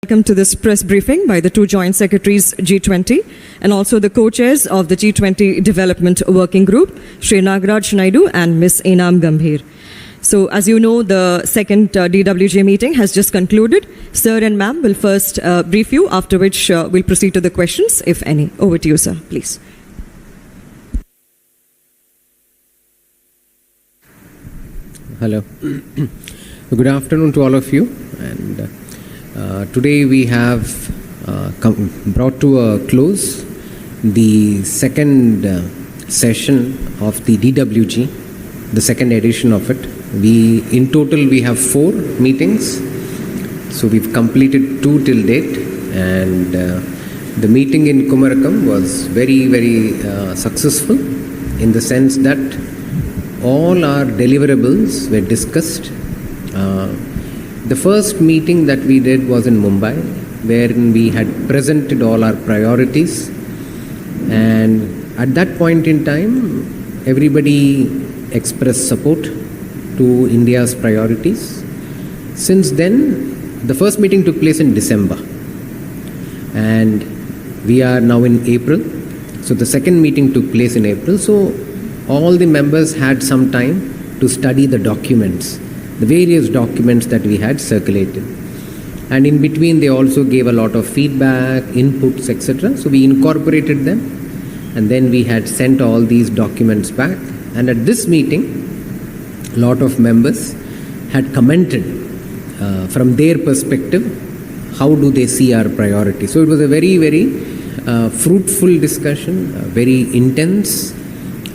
welcome to this press briefing by the two joint secretaries G20 and also the co-chairs of the G20 Development Working Group, Shri Nagaraj Naidu and Ms. Enam Gambhir. So, as you know, the second DWG meeting has just concluded. Sir and ma'am will first brief you, after which we'll proceed to the questions, if any. Over to you, sir, please. Hello. Good afternoon to all of you. And today we have brought to a close the second session of the DWG, the second edition of it. In total we have 4 meetings. So we've completed 2 till date, and the meeting in Kumarakom was very, very successful in the sense that all our deliverables were discussed. The first meeting that we did was in Mumbai, wherein we had presented all our priorities, and at that point in time, everybody expressed support to India's priorities. Since then, the first meeting took place in December, and we are now in April. So the second meeting took place in April. So all the members had some time to study the documents, the various documents that we had circulated. And in between they also gave a lot of feedback, inputs, etc. So we incorporated them, and then we had sent all these documents back. And at this meeting, a lot of members had commented from their perspective, how do they see our priorities. So it was a very, very fruitful discussion, very intense.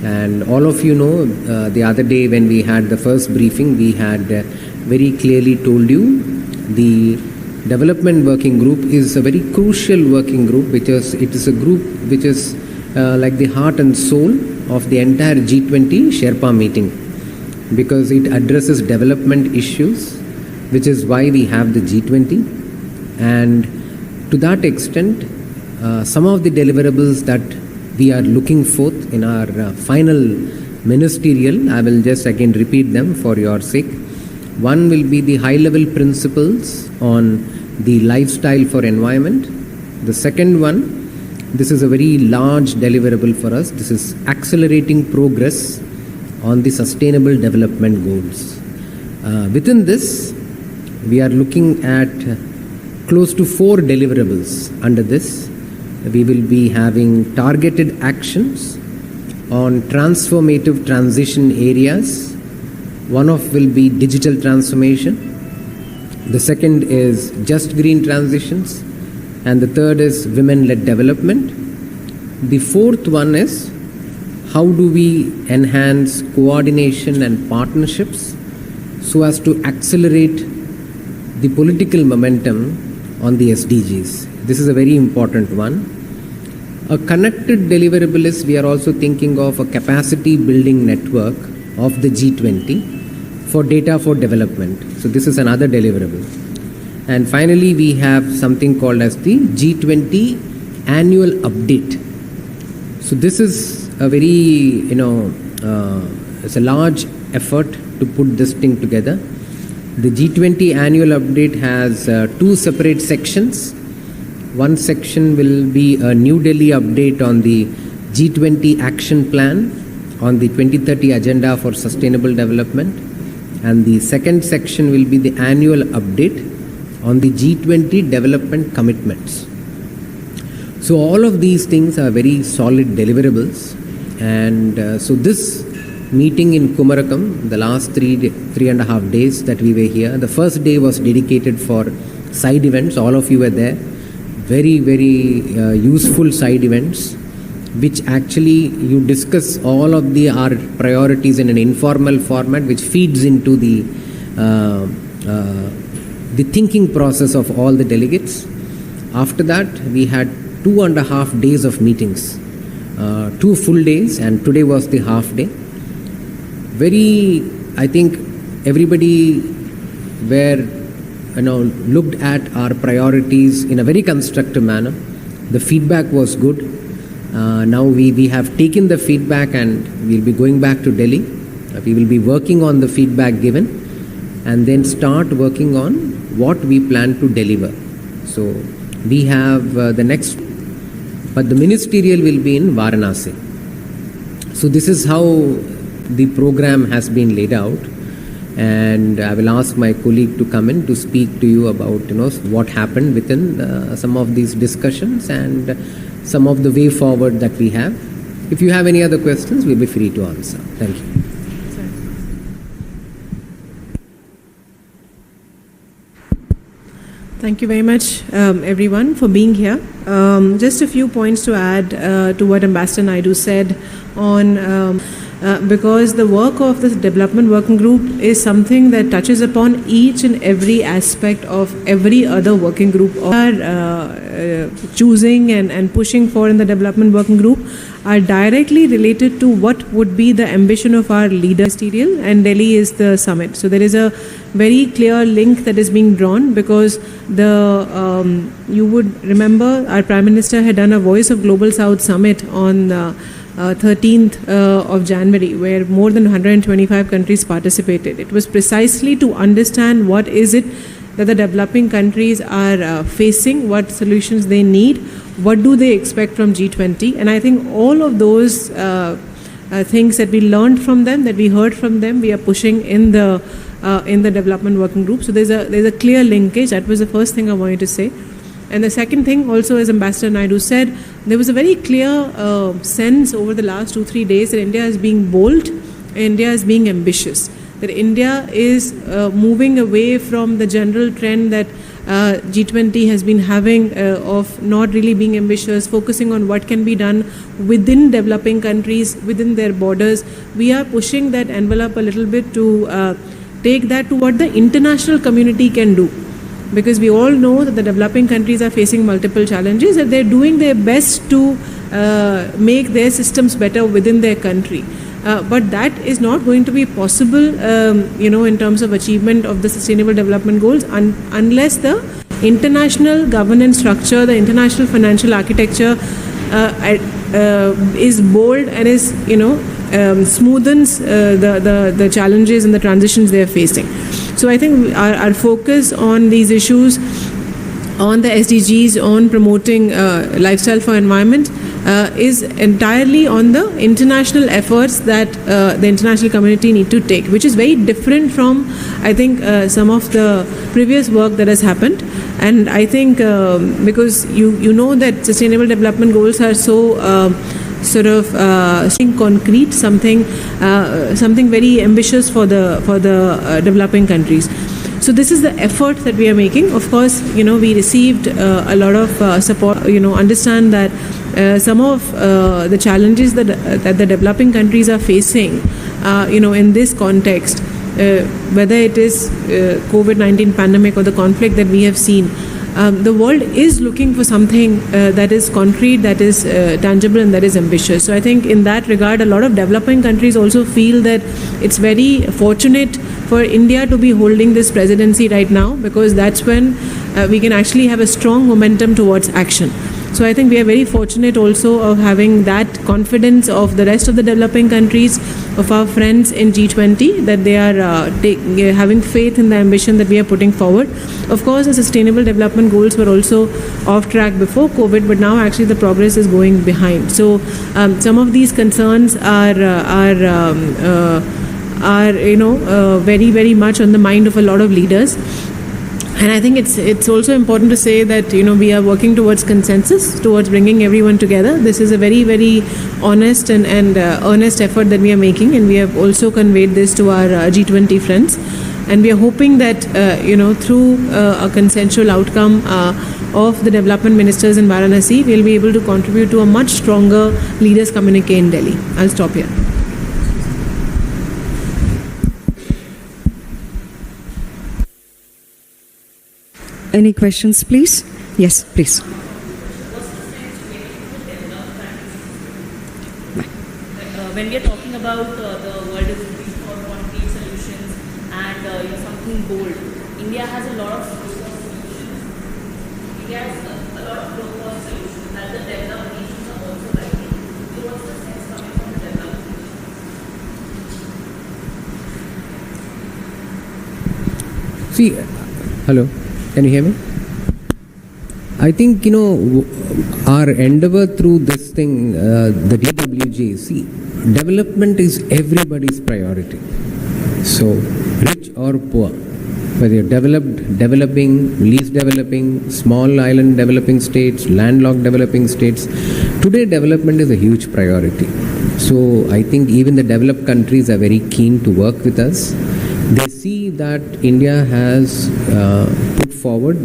And all of you know, the other day when we had the first briefing, we had very clearly told you the development working group is a very crucial working group, because it is a group which is like the heart and soul of the entire G20 Sherpa meeting, because it addresses development issues, which is why we have the G20. And to that extent, some of the deliverables that we are looking forth in our final ministerial, I will just again repeat them for your sake. One will be the high-level principles on the lifestyle for environment. The second one, this is a very large deliverable for us. This is accelerating progress on the sustainable development goals. Within this, we are looking at close to 4 deliverables under this. We will be having targeted actions on transformative transition areas. One of will be digital transformation. The second is just green transitions. And the third is women-led development. The fourth one is how do we enhance coordination and partnerships so as to accelerate the political momentum on the SDGs. This is a very important one. A connected deliverable is we are also thinking of a capacity building network of the G20 for data for development. So this is another deliverable. And finally, we have something called as the G20 annual update. So this is a very, it's a large effort to put this thing together. The G20 annual update has 2 separate sections. One section will be a New Delhi update on the G20 action plan on the 2030 agenda for sustainable development. And the second section will be the annual update on the G20 development commitments. So all of these things are very solid deliverables. And so this meeting in Kumarakom, the last 3.5 days that we were here, the first day was dedicated for side events. All of you were there. Very, very useful side events, which actually you discuss all of our priorities in an informal format, which feeds into the thinking process of all the delegates. After that, we had 2.5 days of meetings, 2 full days, and today was the half day. I think everybody looked at our priorities in a very constructive manner. The feedback was good. Now we have taken the feedback and we'll be going back to Delhi. We will be working on the feedback given and then start working on what we plan to deliver. So we have the next, but the ministerial will be in Varanasi. So this is how the program has been laid out, and I will ask my colleague to come in to speak to you about what happened within some of these discussions and some of the way forward that we have. If you have any other questions, we'll be free to answer. Thank you. Thank you very much, everyone, for being here. Just a few points to add to what Ambassador Naidu said on because the work of this development working group is something that touches upon each and every aspect of every other working group. Our choosing and pushing for in the development working group are directly related to what would be the ambition of our leader ministerial, and Delhi is the summit. So there is a very clear link that is being drawn, because you would remember our Prime Minister had done a Voice of Global South summit on 13th of January, where more than 125 countries participated. It was precisely to understand what is it that the developing countries are facing, what solutions they need, what do they expect from G20. And I think all of those things that we learned from them, that we heard from them, we are pushing in the development working group. So there's a clear linkage. That was the first thing I wanted to say. And the second thing also, as Ambassador Naidu said, there was a very clear sense over the last 2-3 days that India is being bold, India is being ambitious, that India is moving away from the general trend that G20 has been having of not really being ambitious, focusing on what can be done within developing countries, within their borders. We are pushing that envelope a little bit to take that to what the international community can do. Because we all know that the developing countries are facing multiple challenges, and they're doing their best to make their systems better within their country. But that is not going to be possible, in terms of achievement of the Sustainable Development Goals unless the international governance structure, the international financial architecture is bold and is, smoothens the challenges and the transitions they are facing. So I think our focus on these issues, on the SDGs, on promoting lifestyle for environment, is entirely on the international efforts that the international community need to take, which is very different from, I think, some of the previous work that has happened. And I think because you know that Sustainable Development Goals are so concrete, something very ambitious for the developing countries. So this is the effort that we are making. Of course, we received a lot of support. Understand that some of the challenges that the developing countries are facing, in this context, whether it is COVID-19 pandemic or the conflict that we have seen. The world is looking for something that is concrete, that is tangible, and that is ambitious. So I think in that regard, a lot of developing countries also feel that it's very fortunate for India to be holding this presidency right now, because that's when we can actually have a strong momentum towards action. So I think we are very fortunate also of having that confidence of the rest of the developing countries, of our friends in G20, that they are having faith in the ambition that we are putting forward. Of course, the Sustainable Development Goals were also off track before COVID, but now actually the progress is going behind. So some of these concerns are very, very much on the mind of a lot of leaders. And I think it's also important to say that we are working towards consensus, towards bringing everyone together. This is a very, very honest and earnest effort that we are making, and we have also conveyed this to our G20 friends. And we are hoping that through a consensual outcome of the development ministers in Varanasi, we'll be able to contribute to a much stronger leaders' communique in Delhi. I'll stop here. Any questions, please? Yes, please. When we are talking about the world is looking for concrete solutions and something bold, India has a lot of solutions. India has a lot of low-cost solutions that the developed nations are also liking. So what's the sense coming from the developed nations? See, hello. Can you hear me? I think, our endeavor through this thing, the DWG, see, development is everybody's priority. So, rich or poor, whether you're developed, developing, least developing, small island developing states, landlocked developing states, today development is a huge priority. So, I think even the developed countries are very keen to work with us. They see that India has put forward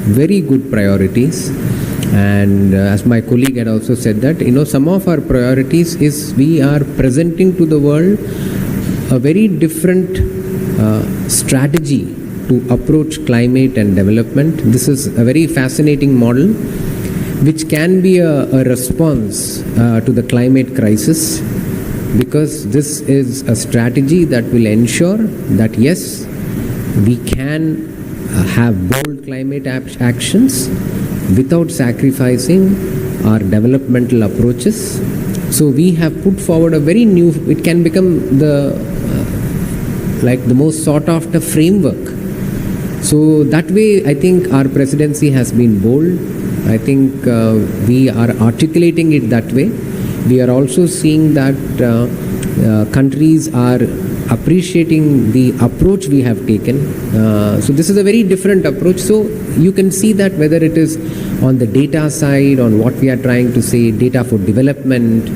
very good priorities, and as my colleague had also said that, some of our priorities is we are presenting to the world a very different strategy to approach climate and development. This is a very fascinating model which can be a response to the climate crisis, because this is a strategy that will ensure that yes, we can have bold climate actions without sacrificing our developmental approaches. So we have put forward a very new, it can become the most sought after framework. So that way I think our presidency has been bold. I think we are articulating it that way. We are also seeing that countries are appreciating the approach we have taken. So this is a very different approach. So you can see that whether it is on the data side, on what we are trying to say, data for development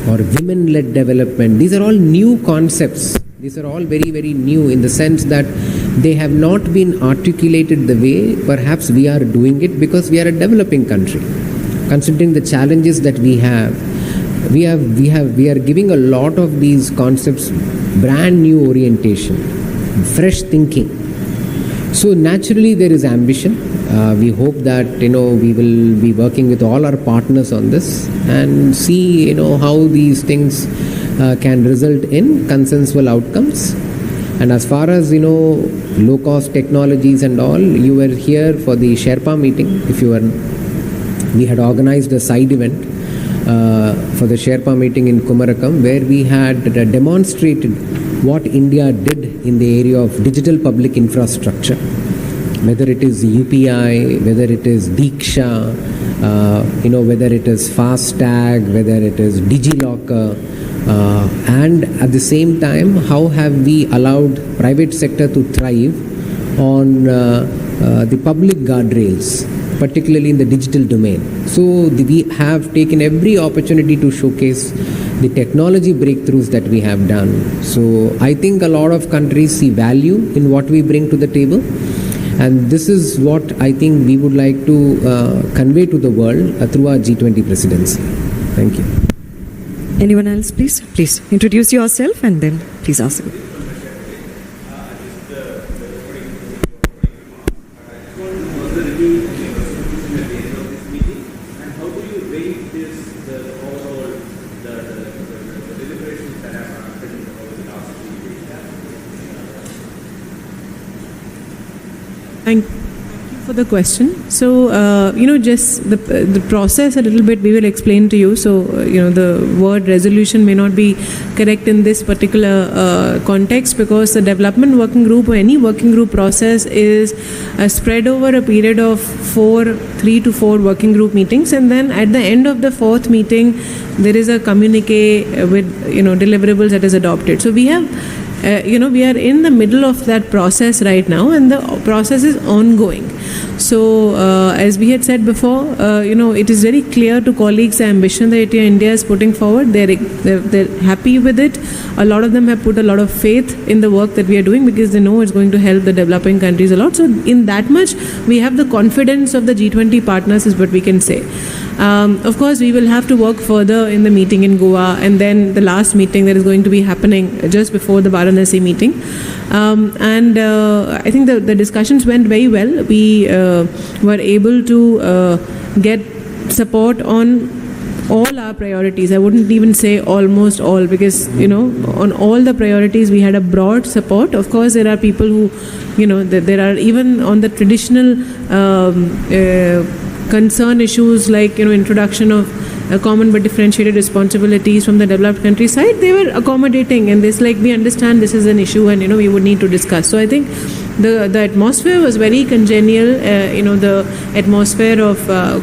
or women-led development, these are all new concepts. These are all very, very new in the sense that they have not been articulated the way perhaps we are doing it, because we are a developing country. Considering the challenges that we have, we are giving a lot of these concepts brand new orientation, fresh thinking. So naturally there is ambition. We hope that we will be working with all our partners on this and see how these things can result in consensual outcomes. And as far as low cost technologies and all, you were here for the Sherpa meeting. We had organized a side event for the Sherpa meeting in Kumarakom, where we had demonstrated what India did in the area of digital public infrastructure, whether it is UPI, whether it is Diksha, whether it is FASTag, whether it is DigiLocker, and at the same time, how have we allowed private sector to thrive on the public guardrails, particularly in the digital domain. So we have taken every opportunity to showcase the technology breakthroughs that we have done. So I think a lot of countries see value in what we bring to the table, and this is what I think we would like to convey to the world through our G20 presidency. Thank you. Anyone else, please? Please introduce yourself and then please ask. Thank you for the question. So, just the process a little bit we will explain to you. So, the word resolution may not be correct in this particular context, because the development working group or any working group process is spread over a period of 3 to 4 working group meetings, and then at the end of the 4th meeting, there is a communique with deliverables that is adopted. So we have. We are in the middle of that process right now, and the process is ongoing. So, as we had said before, it is very clear to colleagues the ambition that India is putting forward. They're happy with it. A lot of them have put a lot of faith in the work that we are doing, because they know it's going to help the developing countries a lot. So, in that much, we have the confidence of the G20 partners, is what we can say. Of course, we will have to work further in the meeting in Goa, and then the last meeting that is going to be happening just before the Varanasi meeting. I think the discussions went very well. We were able to get support on all our priorities. I wouldn't even say almost all, because on all the priorities we had a broad support. Of course, there are people who there are even on the traditional concern issues like introduction of common but differentiated responsibilities from the developed country side. They were accommodating, and this we understand this is an issue, and we would need to discuss. So I think the atmosphere was very congenial. The atmosphere of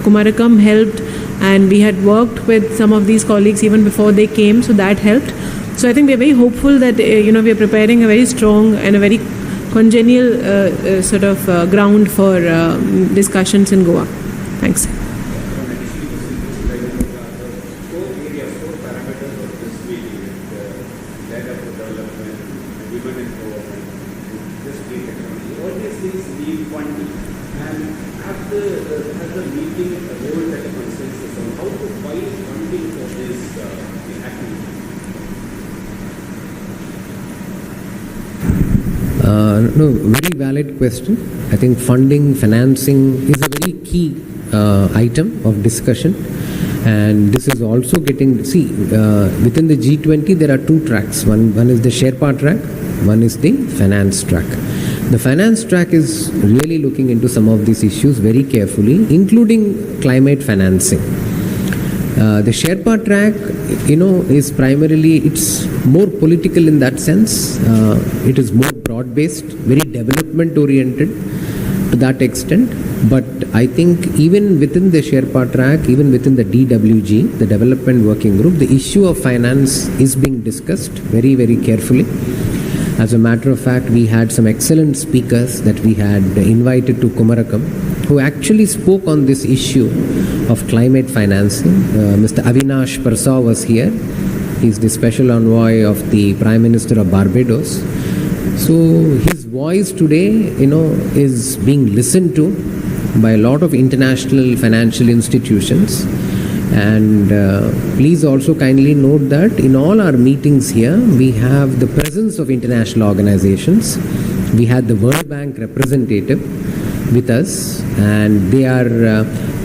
Kumarakom helped, and we had worked with some of these colleagues even before they came, so that helped. So I think we're very hopeful that we are preparing a very strong and a very congenial ground for discussions in Goa. Thanks. No, very valid question. I think funding, financing is a very key item of discussion, and this is also getting, within the G20 there are two tracks. One is the Sherpa track, one is the finance track. The finance track is really looking into some of these issues very carefully, including climate financing. The Sherpa track, is primarily, it's more political in that sense. It is more broad-based, very development-oriented to that extent. But I think even within the Sherpa track, even within the DWG, the Development Working Group, the issue of finance is being discussed very, very carefully. As a matter of fact, we had some excellent speakers that we had invited to Kumarakom who actually spoke on this issue of climate financing. Mr. Avinash Parsaw was here. He's the special envoy of the Prime Minister of Barbados. So his voice today, is being listened to by a lot of international financial institutions. And please also kindly note that in all our meetings here, we have the presence of international organizations. We had the World Bank representative with us, and they are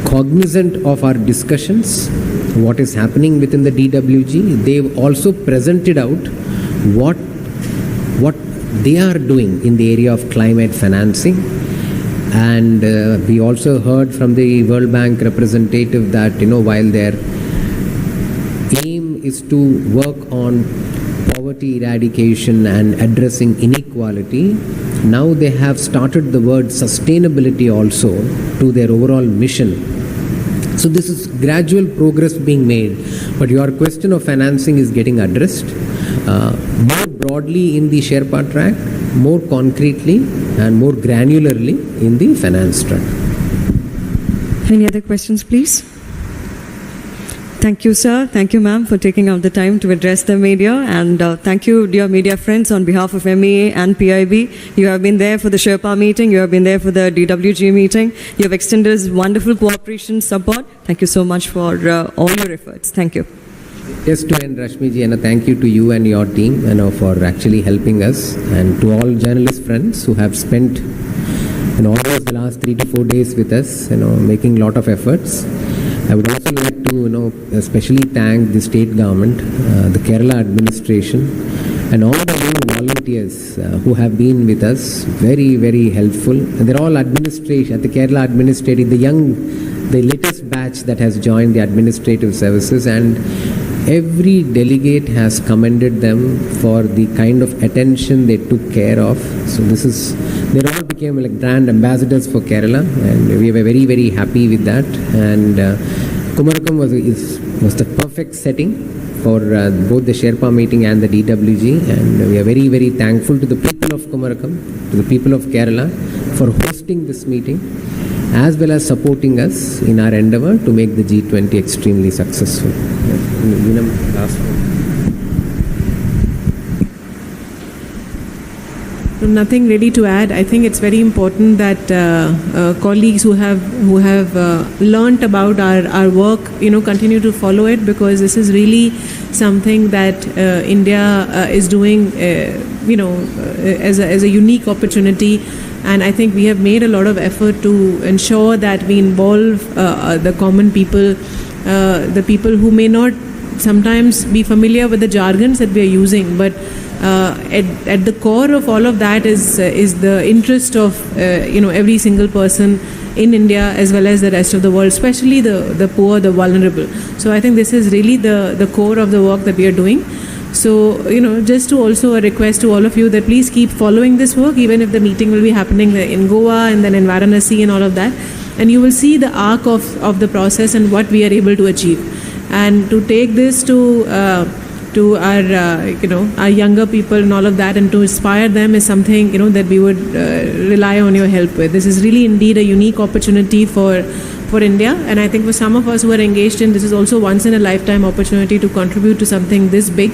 cognizant of our discussions, what is happening within the DWG. They've also presented out what they are doing in the area of climate financing. And we also heard from the World Bank representative that, while their aim is to work on poverty eradication and addressing inequality, now they have started the word sustainability also to their overall mission. So this is gradual progress being made. But your question of financing is getting addressed more broadly in the Sherpa track, more concretely and more granularly in the finance track. Any other questions, please? Thank you, sir. Thank you, ma'am, for taking out the time to address the media. And thank you, dear media friends, on behalf of MEA and PIB. You have been there for the Sherpa meeting. You have been there for the DWG meeting. You have extended us wonderful cooperation, support. Thank you so much for all your efforts. Thank you. Just to end, Rashmiji, and a thank you to you and your team, for actually helping us, and to all journalist friends who have spent, almost the last 3 to 4 days with us, making a lot of efforts. I would also like to, especially thank the state government, the Kerala administration, and all the new volunteers who have been with us. Very, very helpful. And they're all administration at the Kerala administrative, the latest batch that has joined the administrative services, and every delegate has commended them for the kind of attention they took care of. So they all became like brand ambassadors for Kerala, and we were very, very happy with that. And Kumarakom was the perfect setting for both the Sherpa meeting and the DWG, and we are very, very thankful to the people of Kumarakom, to the people of Kerala for hosting this meeting, as well as supporting us in our endeavor to make the G20 extremely successful. Last one. Nothing really to add. I think it's very important that colleagues who have learnt about our work, continue to follow it, because this is really something that India is doing, as a unique opportunity. And I think we have made a lot of effort to ensure that we involve the common people, the people who may not sometimes be familiar with the jargons that we are using, but at the core of all of that is the interest of every single person in India as well as the rest of the world, especially the poor, the vulnerable. So I think this is really the core of the work that we are doing. So, just to also a request to all of you that please keep following this work, even if the meeting will be happening in Goa and then in Varanasi and all of that. And you will see the arc of the process and what we are able to achieve. And to take this to our our younger people and all of that, and to inspire them is something that we would rely on your help with. This is really indeed a unique opportunity for India, and I think for some of us who are engaged in this is also once in a lifetime opportunity to contribute to something this big.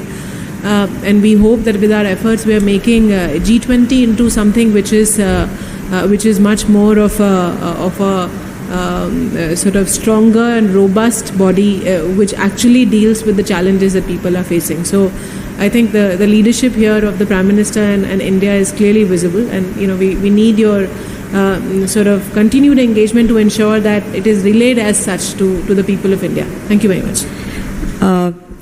And we hope that with our efforts we are making G20 into something which is much more of a sort of stronger and robust body which actually deals with the challenges that people are facing. So I think the leadership here of the Prime Minister and India is clearly visible, and we need your sort of continued engagement to ensure that it is relayed as such to the people of India. Thank you very much.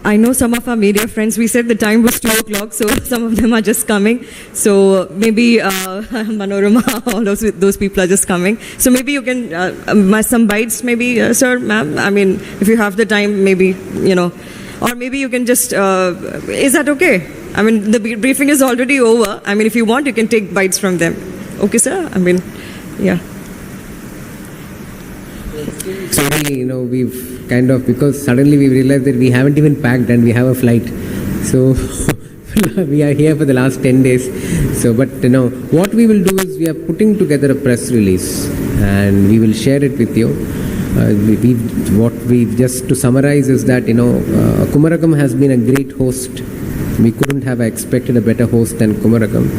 I know some of our media friends, we said the time was 2 o'clock, so some of them are just coming. So maybe Manorama, all those people are just coming. So maybe you can, some bites maybe, sir, ma'am. I mean, if you have the time, maybe, or maybe you can just, is that okay? I mean, the briefing is already over. I mean, if you want, you can take bites from them. Okay, sir? I mean, yeah. Sorry, we've kind of, because suddenly we realized that we haven't even packed and we have a flight. So we are here for the last 10 days. So, but what we will do is we are putting together a press release and we will share it with you. What we just to summarize is that, Kumarakom has been a great host. We couldn't have expected a better host than Kumarakom.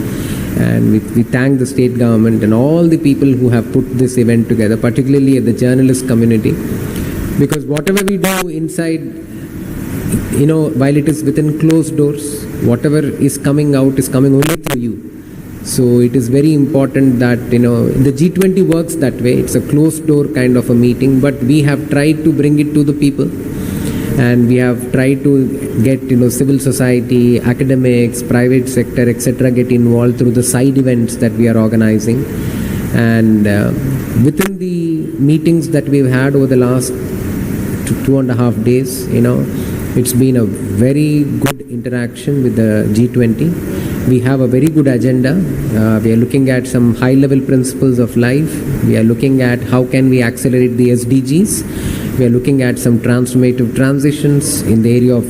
And we thank the state government and all the people who have put this event together, particularly the journalist community. Because whatever we do inside, while it is within closed doors, whatever is coming out is coming only through you. So it is very important that, the G20 works that way. It's a closed door kind of a meeting, but we have tried to bring it to the people. And we have tried to get, civil society, academics, private sector, etc. get involved through the side events that we are organizing. And within the meetings that we've had over the last 2.5 days, it's been a very good interaction with the G20. We have a very good agenda. We are looking at some high-level principles of life. We are looking at how can we accelerate the SDGs. We are looking at some transformative transitions in the area of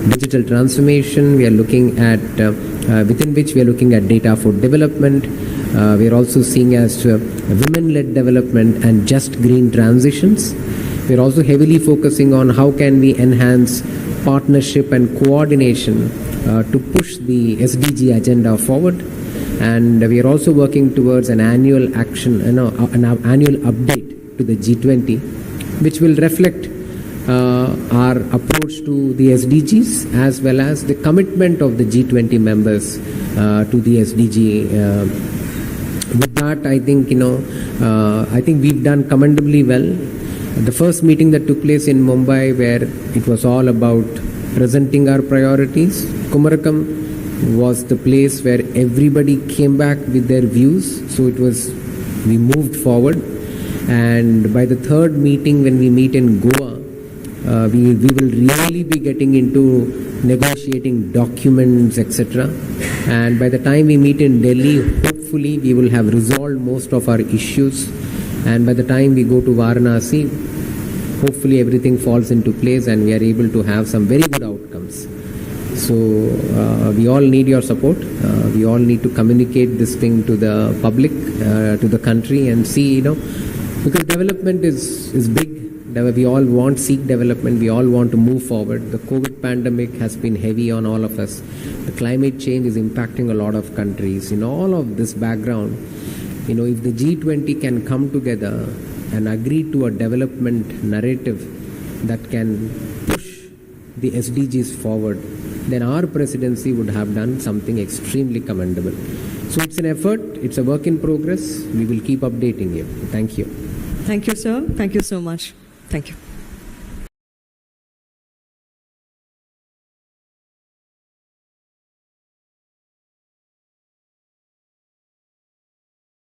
digital transformation. We are looking at, within which we are looking at data for development. We are also seeing as women-led development and just green transitions. We are also heavily focusing on how can we enhance partnership and coordination to push the SDG agenda forward. And we are also working towards an annual action, an annual update to the G20, which will reflect our approach to the SDGs as well as the commitment of the G20 members to the SDG. With that, I think we've done commendably well. The first meeting that took place in Mumbai, where it was all about presenting our priorities, Kumarakom was the place where everybody came back with their views. So we moved forward. And by the third meeting, when we meet in Goa, we will really be getting into negotiating documents, etc. And by the time we meet in Delhi, hopefully we will have resolved most of our issues. And by the time we go to Varanasi, hopefully everything falls into place and we are able to have some very good outcomes. So we all need your support. We all need to communicate this thing to the public, to the country, and see, because development is big. We all seek development. We all want to move forward. The COVID pandemic has been heavy on all of us. The climate change is impacting a lot of countries. In all of this background, if the G20 can come together and agree to a development narrative that can push the SDGs forward, then our presidency would have done something extremely commendable. So it's an effort. It's a work in progress. We will keep updating you. Thank you. Thank you, sir. Thank you so much. Thank you.